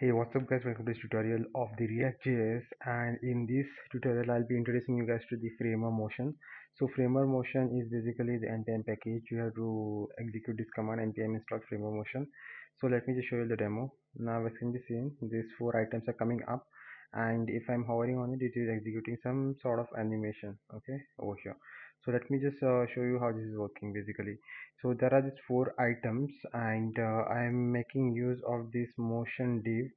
Hey, what's up guys, welcome to this tutorial of the React.js, and in this tutorial I'll be introducing you guys to the framer motion. So framer motion is basically the npm package. You have to execute this command npm install framer motion. So let me just show you the demo. Now as can be seen, these four items are coming up, and if I'm hovering on it, it is executing some sort of animation, okay, over here. So let me just show you how this is working basically. So there are these four items, and I am making use of this motion div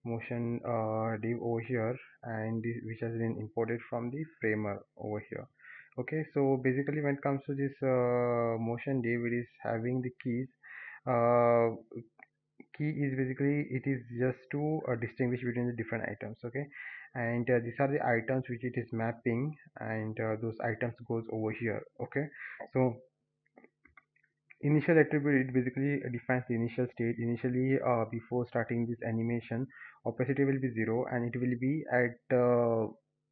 over here, and which has been imported from the framer over here. Okay, so basically when it comes to this motion div, it is having the keys. uh, Key is basically, it is just to distinguish between the different items, okay, and these are the items which it is mapping, and those items goes over here, okay. So initial attribute, it basically defines the initial state. Initially, before starting this animation, opacity will be 0, and it will be at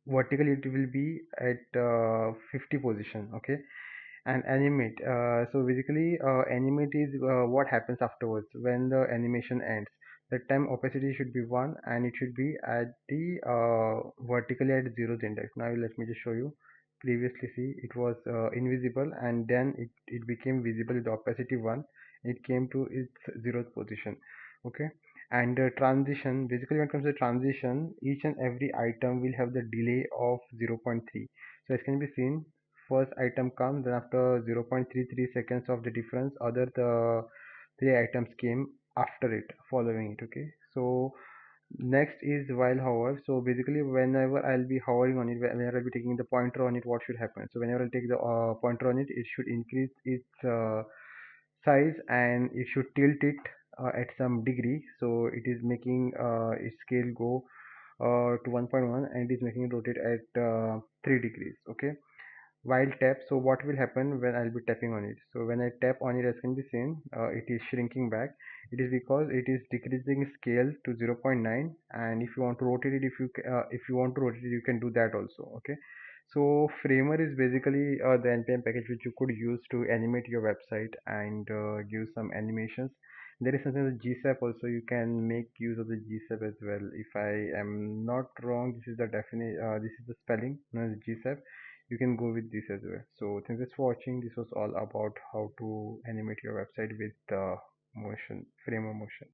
vertically, it will be at 50 position, okay. And animate, so basically animate is what happens afterwards when the animation ends. That time opacity should be 1, and it should be at the vertically at 0th index. Now let me just show you. Previously, see, it was invisible, and then it became visible with opacity 1. It came to its 0th position, okay. And transition, basically when it comes to transition, each and every item will have the delay of 0.3. So as can be seen, first item comes, then after 0.33 seconds of the difference, other the three items came after it, following it, okay. So next is while hover. So basically whenever I'll be hovering on it, whenever I'll be taking the pointer on it, what should happen? So whenever I take the pointer on it, it should increase its size, and it should tilt it at some degree. So it is making its scale go to 1.1, and it is making it rotate at 3 degrees, okay. While tap, so what will happen when I'll be tapping on it? So when I tap on it, as can be seen, it is shrinking back. It is because it is decreasing scale to 0.9, and if you want to rotate it, if you want to rotate it, you can do that also, okay. So framer is basically the npm package which you could use to animate your website and give some animations. There is something with gsap also. You can make use of the gsap as well. If I am not wrong, this is the this is the spelling known as gsap. You can go with this as well. So thanks for watching. This was all about how to animate your website with motion framer motion.